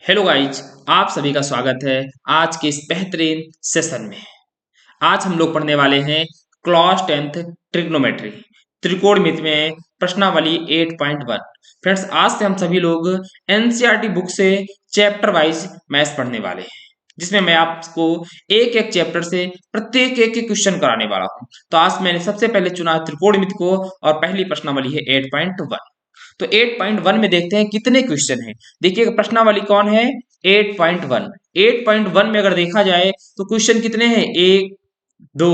Hello guys, आप सभी का स्वागत है आज के इस बेहतरीन सेशन में। आज हम लोग पढ़ने वाले हैं क्लास 10th ट्रिग्नोमेट्री त्रिकोणमिति में प्रश्नावली 8.1। फ्रेंड्स, आज से हम सभी लोग एनसीईआरटी बुक से चैप्टर वाइज मैथ्स पढ़ने वाले हैं, जिसमें मैं आपको एक एक चैप्टर से प्रत्येक एक एक क्वेश्चन कराने वाला हूं। तो आज मैंने सबसे पहले चुना त्रिकोणमिति को और पहली प्रश्नावली है 8.1। तो 8.1 में देखते हैं कितने क्वेश्चन हैं। देखिए प्रश्नावली कौन है, 8.1। 8.1 में अगर देखा जाए तो क्वेश्चन कितने हैं, 1 2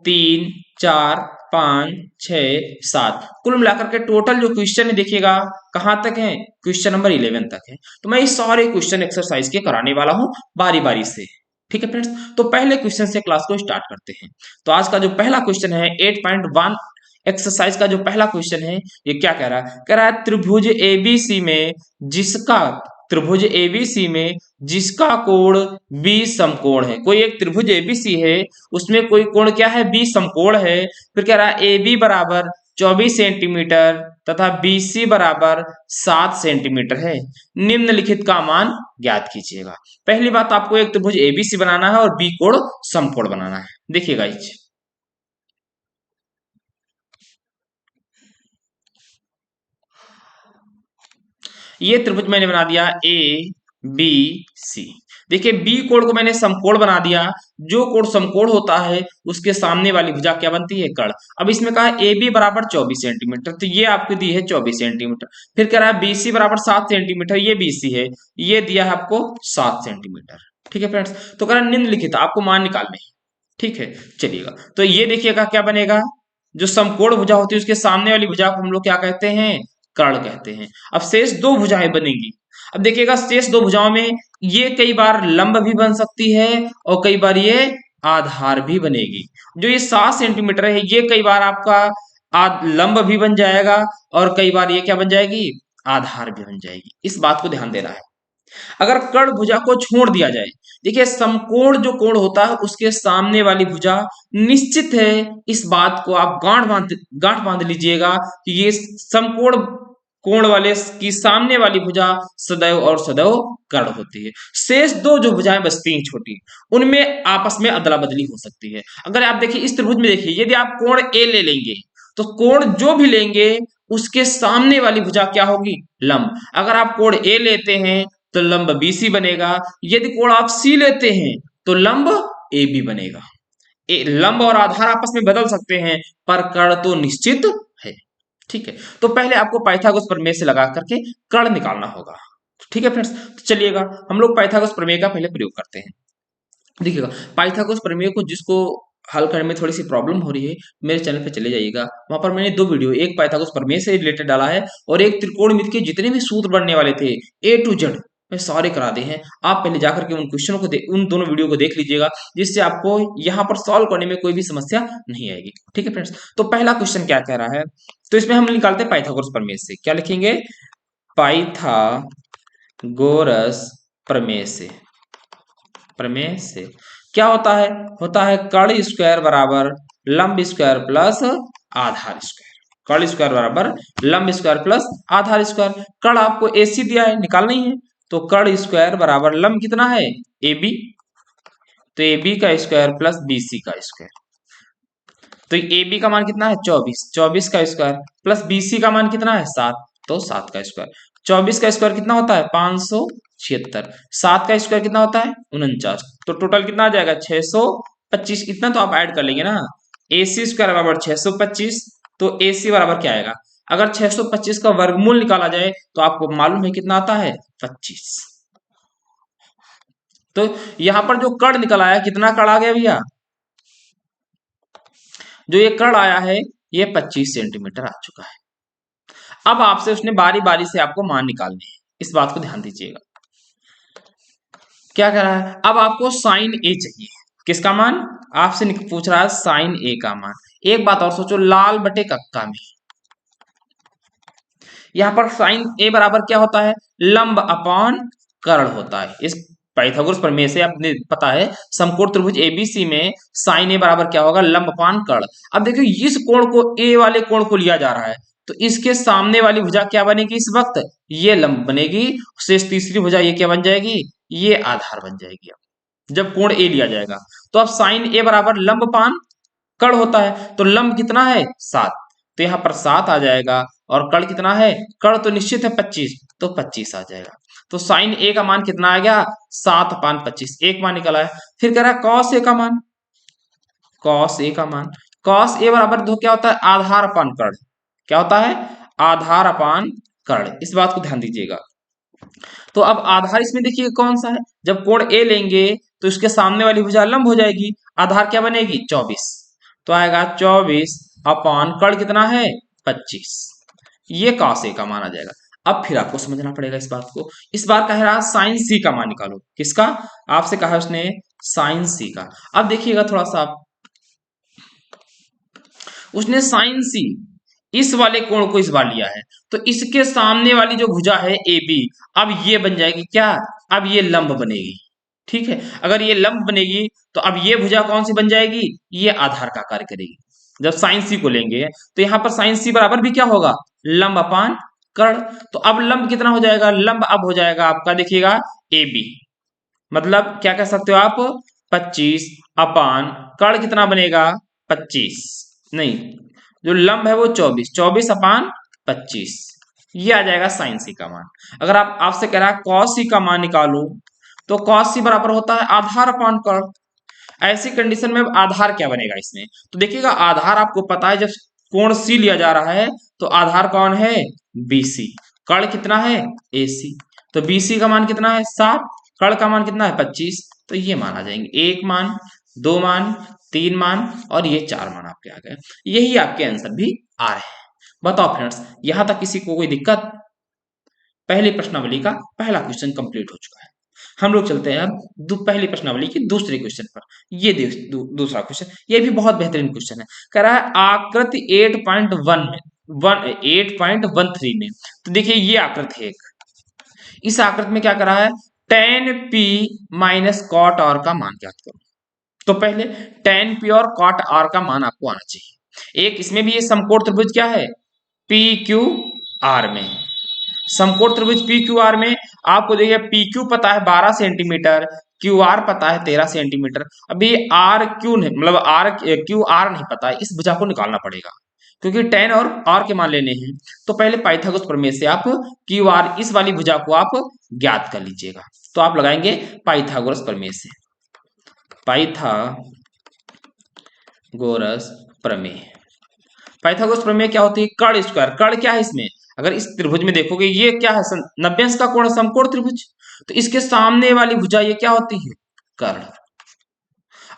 3 4 5 6 7, कुल मिलाकर के टोटल जो क्वेश्चन है देखिएगा कहां तक है, क्वेश्चन नंबर 11 तक है। तो मैं इस सारे क्वेश्चन एक्सरसाइज के कराने वाला हूं बारी बारी से। ठीक है फ्रेंड्स, तो पहले क्वेश्चन से क्लास को स्टार्ट करते हैं। तो आज का जो पहला क्वेश्चन है 8.1 एक्सरसाइज का जो पहला क्वेश्चन है, ये क्या कह रहा है, कह रहा है त्रिभुज एबीसी में जिसका त्रिभुज एबीसी में जिसका कोण बी समकोण है। कोई एक त्रिभुज एबीसी है, उसमें कोई कोण क्या है, बी समकोण है। फिर कह रहा है ए बी बराबर 24 सेंटीमीटर तथा बी सी बराबर 7 सेंटीमीटर है, निम्नलिखित का मान ज्ञात कीजिएगा। पहली बात, आपको एक त्रिभुज एबीसी बनाना है और बी कोण समकोण बनाना है। देखिएगा ये त्रिभुज मैंने बना दिया ए बी सी। देखिए बी कोण को मैंने समकोण बना दिया। जो कोण समकोण होता है उसके सामने वाली भुजा क्या बनती है, कर्ण। अब इसमें कहा ए बी बराबर 24 सेंटीमीटर, तो ये आपको दी है 24 सेंटीमीटर। फिर कह रहा है बी सी बराबर 7 सेंटीमीटर, ये बी सी है, ये दिया है आपको 7 सेंटीमीटर। ठीक है फ्रेंड्स, तो कह रहा है निम्नलिखित, आपको मान निकालने हैं। ठीक है, चलिएगा। तो ये देखिएगा क्या बनेगा, जो समकोण भुजा होती है उसके सामने वाली भुजा को हम लोग क्या कहते हैं, कर्ण कहते हैं। अब शेष दो भुजाएं बनेंगी। अब देखिएगा शेष दो भुजाओं में ये कई बार लंब भी बन सकती है और कई बार ये आधार भी बनेगी। जो ये 7 सेंटीमीटर है, ये कई बार आपका लंब भी बन जाएगा और कई बार ये क्या बन जाएगी, आधार भी बन जाएगी। इस बात को ध्यान देना है। अगर कर्ण भुजा को छोड़ दिया जाए, देखिए समकोण जो कोण होता है उसके सामने वाली भुजा निश्चित है, इस बात को आप गांठ बांध लीजिएगा कि ये समकोण कोण वाले की सामने वाली भुजा सदैव और सदैव कर्ण होती है। शेष दो जो भुजाएं बचती हैं छोटी, उनमें आपस में अदला बदली हो सकती है। अगर आप देखिए इस त्रिभुज में, देखिए यदि आप कोण ए ले लेंगे तो कोण जो भी लेंगे उसके सामने वाली भुजा क्या होगी, लंब। अगर आप कोण ए लेते हैं तो लंब बीसी बनेगा। यदि कोण आप सी लेते हैं तो लंब ए बी बनेगा। लंब और आधार आपस में बदल सकते हैं पर कर्ण तो निश्चित है। ठीक है, तो पहले आपको पाइथागोरस प्रमेय से लगा करके कर्ण निकालना होगा। ठीक है फ्रेंड्स, तो चलिएगा हम लोग पाइथागोरस प्रमेय का पहले प्रयोग करते हैं। देखिएगा पाइथागोरस प्रमेय को जिसको हल करने में थोड़ी सी प्रॉब्लम हो रही है, मेरे चैनल पे चले जाइएगा। वहां पर मैंने दो वीडियो, एक पाइथागोरस प्रमेय से रिलेटेड डाला है और एक त्रिकोणमिति के जितने भी सूत्र बनने वाले थे ए टू जेड, मैं सारे करा दे हैं। आप पहले जाकर के उन क्वेश्चनों को उन दोनों वीडियो को देख लीजिएगा, जिससे आपको यहाँ पर सॉल्व करने में कोई भी समस्या नहीं आएगी। ठीक है फ्रेंड्स, तो पहला क्वेश्चन क्या कह रहा है, तो इसमें हम निकालते हैं पाइथागोरस प्रमेय से। क्या लिखेंगे, पाइथागोरस प्रमेय से। प्रमेय से क्या होता है कर्ण स्क्वायर बराबर लंब स्क्वायर प्लस आधार स्क्वायर। कर्ण स्क्वायर बराबर लंब स्क्वायर प्लस आधार स्क्वायर। कर्ण आपको एसी दिया है, निकालना ही है। तो कर्ण स्क्वायर बराबर लंब कितना है, ए बी, तो ए बी का स्क्वायर प्लस बी सी का स्क्वायर। तो ए बी का मान कितना है 24, 24 का स्क्वायर प्लस बी सी का मान कितना है 7, तो 7 का स्क्वायर। 24 का स्क्वायर कितना होता है 576, 7 का स्क्वायर कितना होता है 49, तो टोटल कितना आ जाएगा 625। इतना तो आप ऐड कर लेंगे ना, ए सी स्क्वायर बराबर 625, तो ए सी बराबर क्या आएगा, अगर 625 का वर्गमूल निकाला जाए तो आपको मालूम है कितना आता है 25। तो यहां पर जो कर्ण निकल आया, कितना कर्ण आ गया भैया, जो ये कर्ण आया है ये 25 सेंटीमीटर आ चुका है। अब आपसे उसने बारी बारी से आपको मान निकालने हैं, इस बात को ध्यान दीजिएगा। क्या कह रहा है, अब आपको साइन ए चाहिए, किसका मान, आपसे पूछ रहा है साइन ए का मान। एक बात और सोचो, लाल बटे कक्का में यहां पर साइन ए बराबर क्या होता है, लंब अपॉन कर्ण होता है। इस पाइथागोरस प्रमेय से आपने पता है समकोण त्रिभुज एबीसी में साइन ए बराबर क्या होगा, लंब अपॉन कर्ण। अब देखिए इस कोण को, ए वाले कोण को लिया जा रहा है, तो इसके सामने वाली भुजा क्या बनेगी इस वक्त, ये लंब बनेगी। शेष तीसरी भुजा ये क्या बन जाएगी, ये आधार बन जाएगी। अब जब कोण ए लिया जाएगा तो अब साइन ए बराबर लंब पान कड़ होता है, तो लंब कितना है 7, तो यहाँ पर 7 आ जाएगा। और कड़ कितना है, कड़ तो निश्चित है 25, तो 25 आ जाएगा। तो साइन ए का मान कितना आ गया, 7/25, एक मान निकला है। फिर कह रहा है कॉस ए का मान, कॉस ए का मान, कॉस ए बराबर तो क्या होता है, आधार अपान कर्ण। क्या होता है, आधार अपान कर्ण, इस बात को ध्यान दीजिएगा। तो अब आधार इसमें देखिए कौन सा है, जब कोण ए लेंगे तो इसके सामने वाली भुजा लंब हो जाएगी, आधार क्या बनेगी 24, तो आएगा 24 अपान कर्ण कितना है 25, ये कॉस ए का मान आ जाएगा। अब फिर आपको समझना पड़ेगा इस बात को, इस बार कह रहा साइन सी का मान निकालो, किसका, आपसे कहा उसने साइन सी का। अब देखिएगा थोड़ा सा आप, उसने साइन सी इस वाले कोण को इस बार लिया है, तो इसके सामने वाली जो भुजा है ए बी, अब ये बन जाएगी क्या, अब ये लंब बनेगी। ठीक है, अगर ये लंब बनेगी तो अब ये भुजा कौन सी बन जाएगी, ये आधार का कार्य करेगी। जब साइन सी को लेंगे तो यहां पर साइन सी बराबर भी क्या होगा, लंब अपान कर्ण। तो अब लंब कितना हो जाएगा, लंब अब हो जाएगा आपका देखिएगा ए बी, मतलब क्या कह सकते हो आप 25 अपान कर्ण कितना बनेगा 25, नहीं जो लंब है वो 24, 24 अपान 25, ये आ जाएगा साइन सी का मान। अगर आप आपसे कह रहा है कॉस सी का मान निकालो, तो कॉस सी बराबर होता है आधार अपान कर्ण। ऐसी कंडीशन में आधार क्या बनेगा इसमें, तो देखिएगा आधार आपको पता है, जब कोण सी लिया जा रहा है तो आधार कौन है बीसी, कर्ण कितना है एसी, तो बीसी का मान कितना है 7, कर्ण का मान कितना है 25, तो ये मान आ जाएंगे, एक मान, दो मान, तीन मान और ये 4 मान आपके आ गए। यही आपके आंसर भी आ रहे हैं। बताओ फ्रेंड्स, यहां तक किसी को कोई दिक्कत, पहली प्रश्नावली का पहला क्वेश्चन कंप्लीट हो चुका है। हम लोग चलते हैं अब पहली प्रश्नावली की दूसरे क्वेश्चन पर। ये दूसरा क्वेश्चन, ये भी बहुत बेहतरीन क्वेश्चन है। कह रहा है आकृति 8.1 में 8.13 में, तो देखिए ये आकृति है एक, इस आकृति में क्या कर रहा है, tan p minus cot r का मान ज्ञात करो। तो पहले tan p और cot r का मान आपको आना चाहिए। एक इसमें भी ये समकोण त्रिभुज क्या है पी क्यू आर में, समकोण त्रिभुज पी क्यू आर में आपको देखिए पी क्यू पता है 12 सेंटीमीटर, क्यू आर पता है 13 सेंटीमीटर। अभी आर क्यू नहीं, मतलब आर क्यू आर नहीं पता है, इस भुजा को निकालना पड़ेगा क्योंकि tan और r के मान लेने हैं। तो पहले पाइथागोरस प्रमेय से आप क्यू आर इस वाली भुजा को आप ज्ञात कर लीजिएगा। तो आप लगाएंगे पाइथागोरस प्रमेय से, पाइथागोरस प्रमेय, पाइथागोरस प्रमेय क्या होती है, कर्ण स्क्वायर, कर्ण क्या है इसमें, अगर इस त्रिभुज में देखोगे ये क्या है 90 अंश का कोण, समकोण त्रिभुज, तो इसके सामने वाली भुजा ये क्या होती है कर्ण।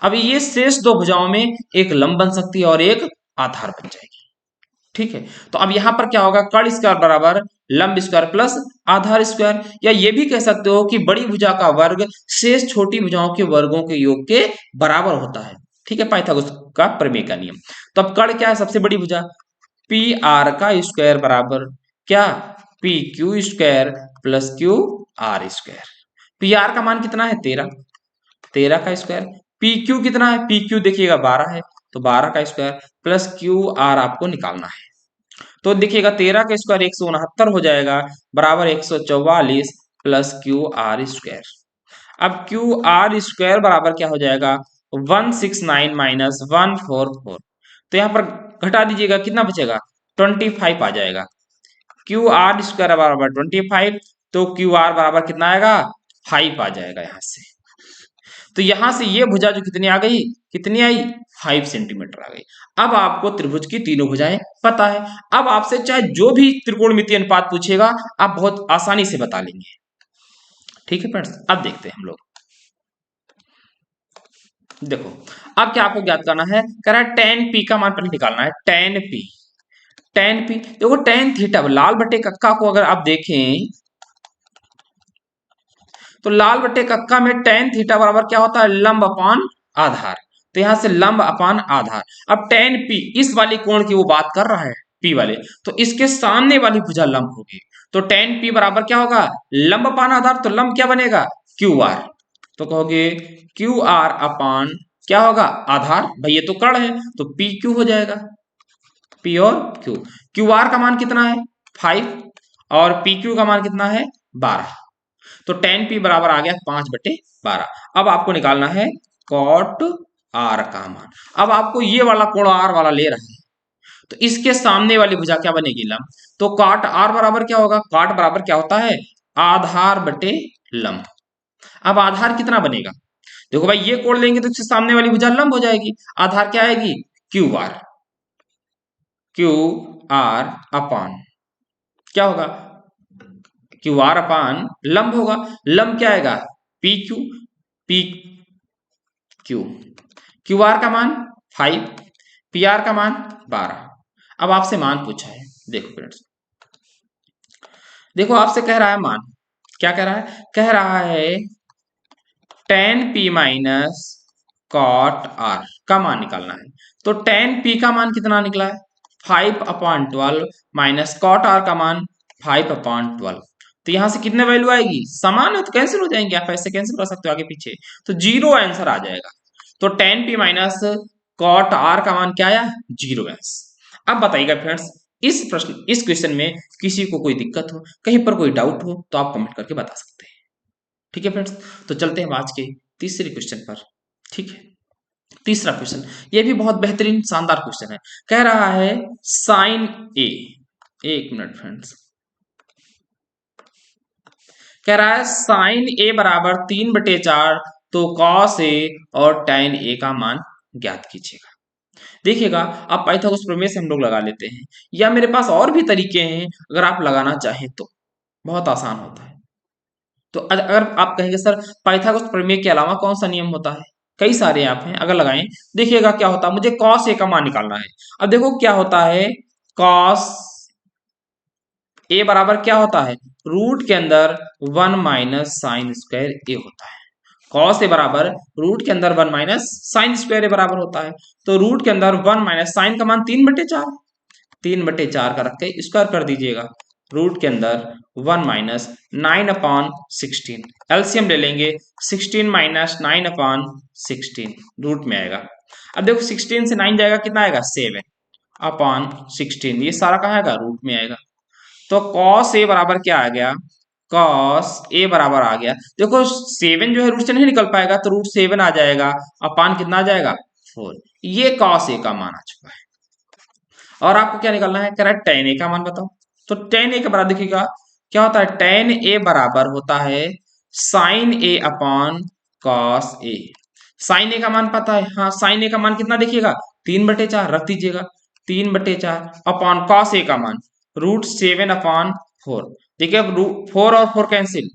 अब ये शेष दो भुजाओं में एक लंब बन सकती है और एक आधार बन जाएगी। ठीक है, तो अब यहां पर क्या होगा, कर्ण स्क्वायर बराबर लंब स्क्वायर प्लस आधार स्क्वायर, या ये भी कह सकते हो कि बड़ी भुजा का वर्ग शेष छोटी भुजाओं के वर्गों के योग के बराबर होता है। ठीक है, पाइथागोरस का प्रमेय का नियम। तो अब कर्ण क्या है, सबसे बड़ी भुजा, पी आर का स्क्वायर बराबर क्या, P Q square plus Q R square. P R का मान कितना है 13, 13 का स्क्वायर, पी क्यू कितना है, पी क्यू देखिएगा 12 है, तो 12 का स्क्वायर प्लस क्यू आर आपको निकालना है। तो देखिएगा 13 का स्क्वायर 169 हो जाएगा, बराबर 144 प्लस क्यू आर स्क्वायर। अब क्यू आर स्क्वायर बराबर क्या हो जाएगा 169 माइनस 144, तो यहाँ पर घटा दीजिएगा, कितना बचेगा 25 आ जाएगा। क्यू आर स्क्वायर बराबर 25, तो क्यू आर बराबर कितना आएगा 5 आ जाएगा यहाँ से। तो यहां से ये भुजा जो कितनी आ गई, कितनी आई 5 सेंटीमीटर आ गई। अब आपको त्रिभुज की तीनों भुजाएं पता है। अब आपसे चाहे जो भी त्रिकोणमितीय अनुपात पूछेगा आप बहुत आसानी से बता लेंगे। ठीक है फ्रेंड्स, अब देखते हैं हम लोग, देखो अब क्या आपको ज्ञात करना है, कह रहा है tan p का मान पहले निकालना है, tan p, tan p देखो tan थीटा, लाल बटे कक्का को अगर आप देखें तो लाल बटे कक्का में tan थीटा बराबर क्या होता है लंब अपान आधार, तो यहां से लंब अपान आधार। अब tan p इस वाली कोण की वो बात कर रहा है p वाले, तो इसके सामने वाली भुजा लंब होगी, तो tan p बराबर क्या होगा लंब अपान आधार, तो लंब क्या बनेगा क्यू आर, तो कहोगे क्यू आर अपान क्या होगा आधार, भाई ये तो कर्ण है तो पी क्यू हो जाएगा, पी और क्यू। क्यू आर का मान कितना है 5 और पी क्यू का मान कितना है 12। तो tan p बराबर आ गया 5/12। अब आपको निकालना है cot r का मान। अब आपको ये वाला कोण r वाला ले रहा है तो इसके सामने वाली भुजा क्या बनेगी लंब। तो cot r बराबर क्या होगा, cot बराबर क्या होता है आधार बटे लंब। अब आधार कितना बनेगा, देखो भाई ये कोण लेंगे तो इसके सामने वाली भुजा लंब हो जाएगी। आधार क्या आएगी Q R, Q R upon क्या होगा क्यू आर अपान लंब होगा। लंब क्या आएगा P Q, P Q, Q R का मान 5, पी आर का मान 12। अब आपसे मान पूछा है, देखो फ्रेंड्स, देखो आपसे कह रहा है मान, क्या कह रहा है, कह रहा है tan p minus cot r का मान निकालना है। तो tan p का मान कितना निकला है 5/12 माइनस cot r का मान 5/12। तो यहां से कितने वैल्यू आएगी, समान है तो कैंसिल हो जाएंगे, आप ऐसे कैंसिल कर सकते हो आगे पीछे, तो 0 आंसर आ जाएगा। तो tan p minus cot r का मान क्या आया 0 आंसर। अब बताइएगा फ्रेंड्स, इस प्रश्न इस क्वेश्चन में किसी को कोई दिक्कत हो, कहीं पर कोई डाउट हो तो आप कमेंट करके बता सकते हैं। ठीक है फ्रेंड्स, तो चलते हैं आज के तीसरे क्वेश्चन पर। ठीक है, तीसरा क्वेश्चन ये भी बहुत बेहतरीन शानदार क्वेश्चन है। कह रहा है साइन ए, एक मिनट फ्रेंड्स, कह रहा है साइन ए बराबर 3/4 तो कॉस ए और tan ए का मान ज्ञात कीजिएगा। देखिएगा आप पाइथागोरस प्रमेय से हम लोग लगा लेते हैं, या मेरे पास और भी तरीके हैं, अगर आप लगाना चाहें तो बहुत आसान होता है। तो अगर आप कहेंगे सर पाइथागोरस प्रमेय के अलावा कौन सा नियम होता है, कई सारे आप हैं, अगर लगाएं देखिएगा क्या होता है, मुझे कॉस ए का मान निकालना है। अब देखो क्या होता है, कॉस ए बराबर क्या होता है, रूट के अंदर 1 माइनस साइन स्क्वायर ए होता है। कॉस ए बराबर रूट के अंदर 1 माइनस साइन स्क्वायर ए बराबर होता है। तो रूट के अंदर 1 माइनस साइन का मान 3/4, 3/4 का रख के स्क्वायर कर दीजिएगा। रूट के अंदर 1 माइनस 9/16, एलसीएम ले लेंगे, 16 माइनस 9/16 रूट में आएगा। अब देखो 16 से 9 जाएगा कितना आएगा 7/16, ये सारा कहाँ आएगा रूट में आएगा। तो कॉस ए बराबर क्या आ गया, कॉस ए बराबर आ गया, देखो 7 जो है रूट से नहीं निकल पाएगा तो रूट 7 आ जाएगा, अपान कितना आ जाएगा 4। ये कॉस ए का मान आ चुका है। और आपको क्या निकालना है, कह रहा है tan ए का मान बताओ। तो tan ए के बराबर देखिएगा क्या होता है, tan ए बराबर होता है sign A upon cos A. Sign ए का मान पता है, हाँ साइन ए का मान कितना देखिएगा 3/4 रख दीजिएगा, 3/4 अपॉन कॉस ए का मान √7/4। देखिए अब 4 और 4 कैंसिल,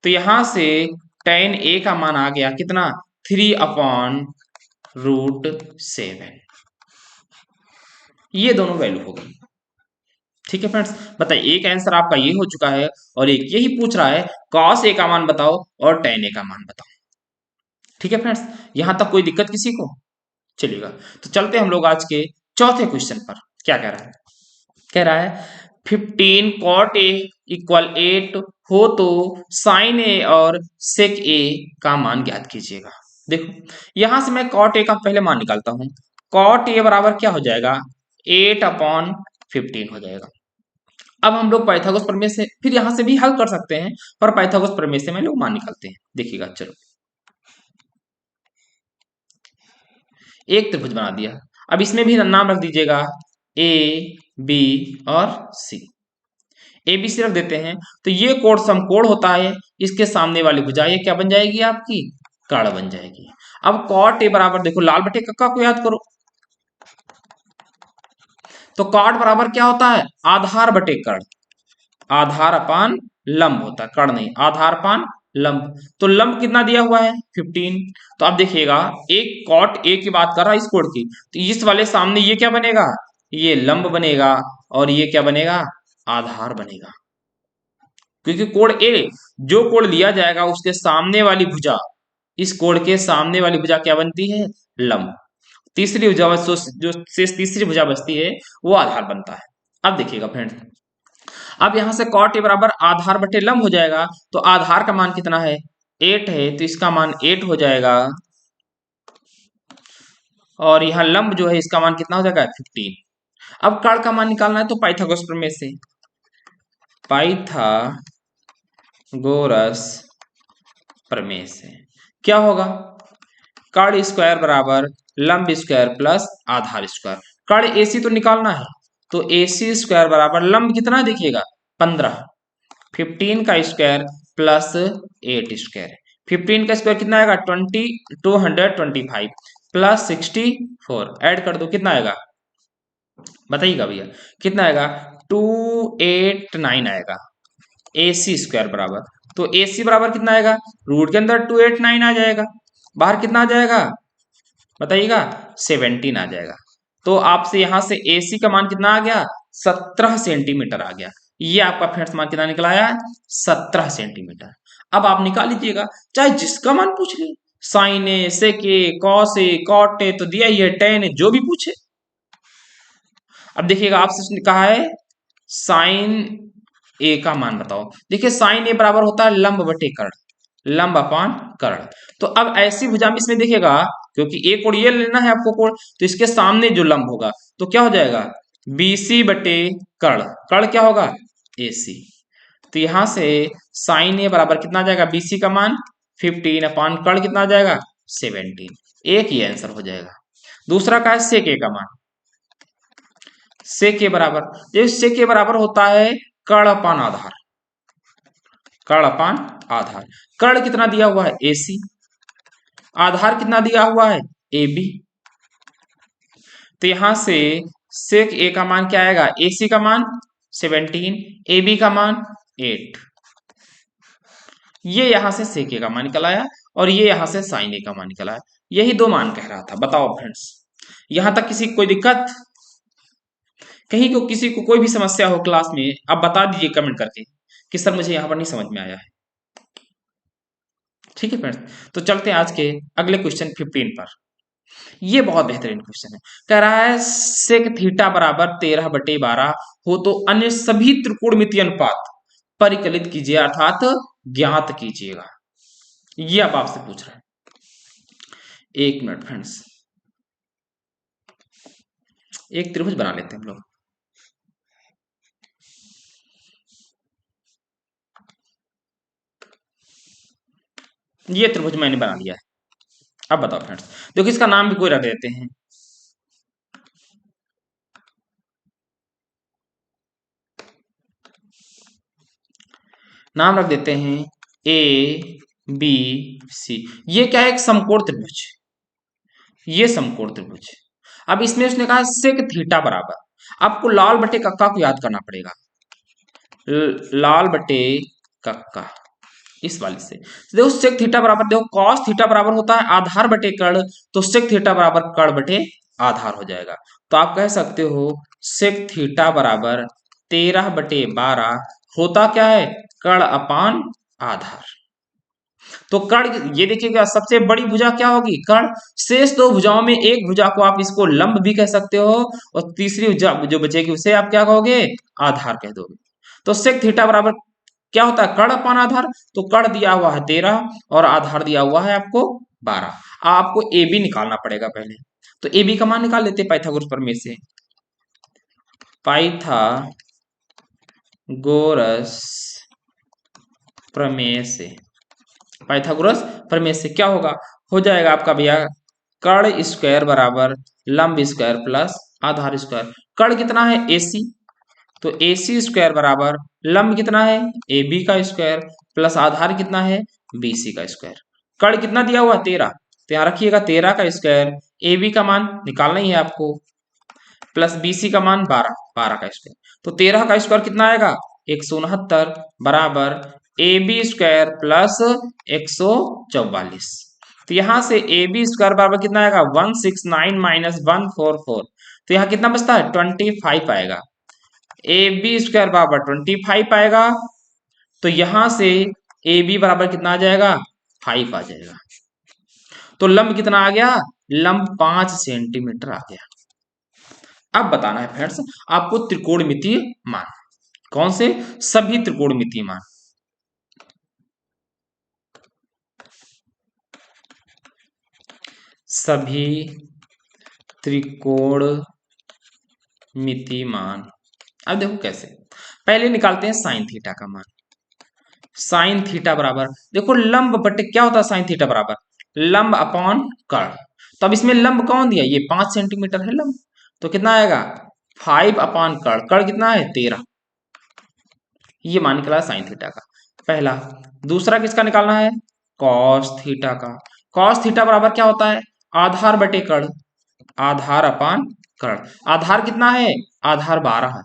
तो यहां से tan ए का मान आ गया कितना 3/√7। ये दोनों वैल्यू हो गई। ठीक है फ्रेंड्स, बताइए एक आंसर आपका ये हो चुका है और एक यही पूछ रहा है कॉस ए का मान बताओ और tan ए का मान बताओ। ठीक है फ्रेंड्स, यहां तक कोई दिक्कत किसी को, चलिएगा तो चलते हम लोग आज के चौथे क्वेश्चन पर। क्या कह रहा है, कह रहा है 15 cot a इक्वल 8 हो तो साइन ए और सेक ए का मान ज्ञात कीजिएगा। देखो यहां से मैं cot a का पहले मान निकालता हूं, cot a बराबर क्या हो जाएगा 8/15 हो जाएगा। अब हम लोग पाइथागोरस प्रमेय से फिर यहां से भी हल कर सकते हैं, पर पाइथागोरस प्रमेय से मैं लोग मान निकालते हैं। देखिएगा चलो, एक त्रिभुज बना दिया, अब इसमें भी नाम रख दीजिएगा ए बी और सी। ए बी सी रख देते हैं, तो ये कोण समकोण होता है, इसके सामने वाली भुजा ये क्या बन जाएगी आपकी कर्ण बन जाएगी। अब कॉट ए बराबर देखो लाल बटे कक्का को याद करो, तो कॉट बराबर क्या होता है आधार बटे कर्ण, आधार अपान लंब होता है, कर्ण नहीं आधार अपान लंब। तो लंब कितना दिया हुआ है 15। तो आप देखिएगा एक कॉट ए की बात कर रहा है इस कोण की, तो इस वाले सामने ये क्या बनेगा ये लंब बनेगा और ये क्या बनेगा आधार बनेगा, क्योंकि कोण ए जो कोण लिया जाएगा उसके सामने वाली भुजा, इस कोण के सामने वाली भुजा क्या बनती है लंब, तीसरी भुजा जो शेष तीसरी भुजा बचती है वो आधार बनता है। अब देखिएगा फ्रेंड्स, अब यहां से कॉट ए बराबर आधार बटे लंब हो जाएगा, तो आधार का मान कितना है 8 है, तो इसका मान 8 हो जाएगा, और यहाँ लंब जो है इसका मान कितना हो जाएगा 15। अब कर्ण का मान निकालना है तो पाइथागोरस प्रमेय से, पाइथागोरस प्रमेय से क्या होगा, कर्ण स्क्वायर बराबर लंब स्क्वायर प्लस आधार स्क्वायर। कर्ण एसी तो निकालना है, तो एसी स्क्वायर बराबर लंब कितना देखिएगा 15, 15 का स्क्वायर प्लस 8 स्क्वायर। 15 का स्क्वायर कितना आएगा 225 प्लस 64, ऐड कर दो कितना आएगा बताइएगा भैया, कितना आएगा 289 आएगा। AC स्क्वायर बराबर, तो AC बराबर कितना आएगा, रूट के अंदर 289 आ जाएगा, बाहर कितना आ जाएगा बताइएगा 17 आ जाएगा। तो आपसे यहां से AC का मान कितना आ गया 17 सेंटीमीटर आ गया। ये आपका फ्रेंड्स मान कितना निकला आया 17 सेंटीमीटर। अब आप निकाल लीजिएगा चाहे जिसका मान पूछ ले, साइन ए सेके कॉस ए कॉट ए तो दिया ही है, टेन ए जो भी पूछे। अब देखिएगा आपसे उसने कहा है साइन ए का मान बताओ। देखिए साइन ए बराबर होता है लंब बटे कर्ण, लंब अपान कर्ण। तो अब ऐसी भुजा में इसमें देखिएगा, क्योंकि एक कोण ये लेना है आपको कोण, तो इसके सामने जो लंब होगा तो क्या हो जाएगा BC बटे कर्ण, कर्ण क्या होगा AC। तो यहां से साइन ए बराबर कितना आ जाएगा BC का मान 15 अपान कर्ण कितना आ जाएगा 17, एक ही आंसर हो जाएगा। दूसरा का है सेक ए का मान, से के बराबर, ये से के बराबर होता है कर्ण अपान आधार, कर्ण अपान आधार। कर्ण कितना दिया हुआ है AC, आधार कितना दिया हुआ है AB। तो यहां से सेक ए का मान क्या आएगा AC का मान 17, AB का मान 8। ये यहां से सेक ए का मान निकल आया और ये यहां से साइन ए का मान निकल आया। यही दो मान कह रहा था। बताओ फ्रेंड्स, यहां तक किसी को कोई दिक्कत, कहीं को किसी को कोई भी समस्या हो क्लास में आप बता दीजिए कमेंट करके कि सर मुझे यहाँ पर नहीं समझ में आया है। ठीक है फ्रेंड्स, तो चलते हैं आज के अगले क्वेश्चन 15 पर। ये बहुत बेहतरीन क्वेश्चन है। कह रहा है सेक थीटा बराबर 13/12 हो तो अन्य सभी त्रिकोणमितीय अनुपात परिकलित कीजिए अर्थात ज्ञात कीजिएगा। ये अब आपसे पूछ रहा है। एक मिनट फ्रेंड्स, एक त्रिभुज बना लेते हैं हम लोग। ये त्रिभुज मैंने बना लिया है। अब बताओ फ्रेंड्स, देखो इसका नाम भी कोई रख देते हैं। नाम रख देते हैं ABC। ये क्या है एक समकोण त्रिभुज, ये समकोण त्रिभुज। अब इसमें उसने कहा सेक थीटा बराबर, आपको लाल बटे कक्का को याद करना पड़ेगा, लाल बटे कक्का इस वाले से। तो देखो सेक थीटा बराबर, देखो कॉस थीटा बराबर होता है आधार बटे कर्ण, तो सेक थीटा बराबर कर्ण बटे आधार हो जाएगा। तो आप कह सकते हो सेक थीटा बराबर 13/12 होता क्या है कर्ण अपान आधार। तो कर्ण ये देखिएगा सबसे बड़ी भुजा क्या होगी कर्ण, शेष दो भुजाओं में एक भुजा को आप इसको लंब भी कह सकते हो और तीसरी भुजा जो बचेगी उसे आप क्या कहोगे आधार कह दोगे। तो सेक थीटा बराबर क्या होता है कर्ण अपान आधार, तो कर्ण दिया हुआ है 13 और आधार दिया हुआ है आपको 12। आपको ए बी निकालना पड़ेगा पहले, तो ए बी का मान निकाल लेते हैं पाइथागोरस प्रमेय से। पाइथागोरस प्रमेय से, पाइथागोरस प्रमेय से क्या होगा, हो जाएगा आपका भैया कर्ण स्क्वायर बराबर लंब स्क्वायर प्लस आधार स्क्वायर। कर्ण कितना है AC, तो AC स्क्वायर बराबर लंब कितना है AB का स्क्वायर प्लस आधार कितना है BC का स्क्वायर। कर्ण कितना दिया हुआ 13, तो यहाँ रखिएगा 13 का स्क्वायर, AB का मान निकालना ही है आपको, प्लस BC का मान 12, 12 का स्क्वायर। तो 13 का स्क्वायर कितना आएगा 169 बराबर AB स्क्वायर प्लस 144। तो यहां से AB स्क्वायर बराबर कितना आएगा 169 माइनस 144, तो यहाँ कितना बचता है 25 आएगा। AB स्क्वायर बराबर 25 आएगा, तो यहां से AB बराबर कितना आ जाएगा 5 आ जाएगा। तो लंब कितना आ गया, लंब 5 सेंटीमीटर आ गया। अब बताना है फ्रेंड्स आपको त्रिकोणमितीय मान, कौन से सभी त्रिकोणमितीय मान। सभी त्रिकोणमितीय मिति मान। अब देखो कैसे, पहले निकालते हैं साइन थीटा का मान। साइन थीटा बराबर, देखो लंब बटे क्या होता है साइन थीटा बराबर, लंब अपॉन कर्ण। तो अब इसमें लंब कौन दिया, ये 5 सेंटीमीटर है लंब, तो कितना आएगा 5 अपॉन कर्ण, कर्ण कितना है 13। ये मान निकला साइन थीटा का पहला। दूसरा किसका निकालना है, कॉस थीटा का। कॉस थीटा बराबर क्या होता है, आधार बटे कर्ण, आधार अपॉन कर्ण। आधार कितना है, आधार 12 है,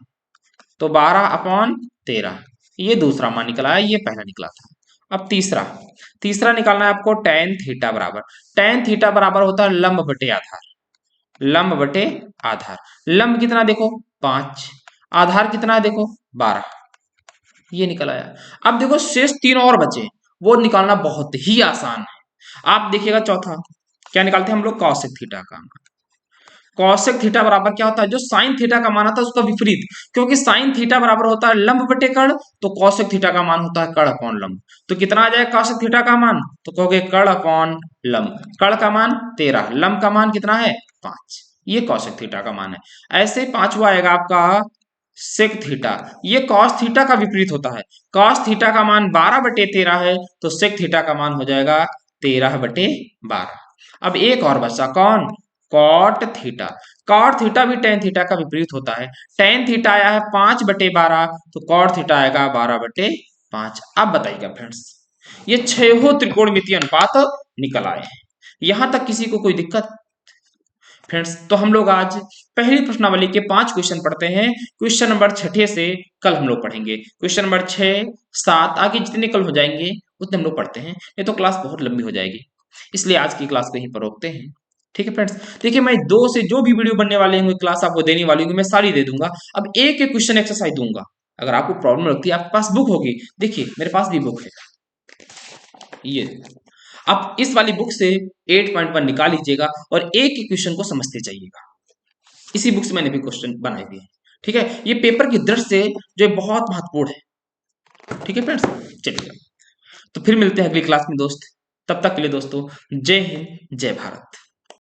तो 12 अपॉन 13। ये दूसरा मान निकला है, ये पहला निकला था। अब तीसरा, तीसरा निकालना है आपको टेन थीटा बराबर। टेन थीटा बराबर होता है लंब बटे आधार, लंब बटे आधार। लंब कितना देखो 5, आधार कितना है देखो 12। ये निकल आया। अब देखो शेष 3 और बचे, वो निकालना बहुत ही आसान है। आप देखिएगा चौथा क्या निकालते हैं हम लोग, कौशिक थीटा का। कौशिक थीटा बराबर क्या होता है, जो साइन थीटा का मान आता है उसका विपरीत, क्योंकि साइन थीटा बराबर होता है लंब बटे कर्ण, तो कौशिक थीटा का मान होता है कर्ण अपॉन लंब। तो कितना आ जाएगा कौशिक थीटा का मान, तो कहोगे कर्ण अपॉन लंब। कर्ण का मान 13, लंब का मान कितना है 5। ये कौशिक थीटा का मान है। ऐसे पांचवा आएगा आपका सेक थीटा। ये कॉस थीटा का विपरीत होता है। कॉस थीटा का मान 12 बटे 13 है, तो सेक थीटा का मान हो जाएगा 13 बटे 12। अब एक और बचा कौन, कॉट थीटा। कॉट थीटा भी टेन थीटा का विपरीत होता है। टेन थीटा आया है 5 बटे 12, तो कॉट थीटा आएगा 12 बटे 5। अब बताइएगा फ्रेंड्स, ये छह त्रिकोणमितीय अनुपात निकल आए हैं। यहां तक किसी को कोई दिक्कत फ्रेंड्स? तो हम लोग आज पहली प्रश्नावली के 5 क्वेश्चन पढ़ते हैं। क्वेश्चन नंबर 6 से कल हम लोग पढ़ेंगे। क्वेश्चन नंबर 6, 7 आगे जितने कल हो जाएंगे उतने हम लोग पढ़ते हैं, ये तो क्लास बहुत लंबी हो जाएगी, इसलिए आज की क्लास को यहीं पर रोकते हैं। ठीक है फ्रेंड्स, देखिए मैं 2 से जो भी वीडियो बनने वाले होंगे, क्लास आपको देने वाली होंगी, मैं सारी दे दूंगा। अब एक एक क्वेश्चन एक्सरसाइज दूंगा। अगर आपको प्रॉब्लम लगती है, आपके पास बुक होगी, देखिए मेरे पास भी बुक है, ये आप इस वाली बुक से 8.1 निकाल लीजिएगा और एक एक क्वेश्चन को समझते जाइएगा। इसी बुक से मैंने भी क्वेश्चन बनाए हुए हैं। ठीक है, ये पेपर की दृष्टि से जो है बहुत महत्वपूर्ण है। ठीक है फ्रेंड्स, चलिए तो फिर मिलते हैं अगली क्लास में दोस्त। तब तक के लिए दोस्तों, जय हिंद जय भारत।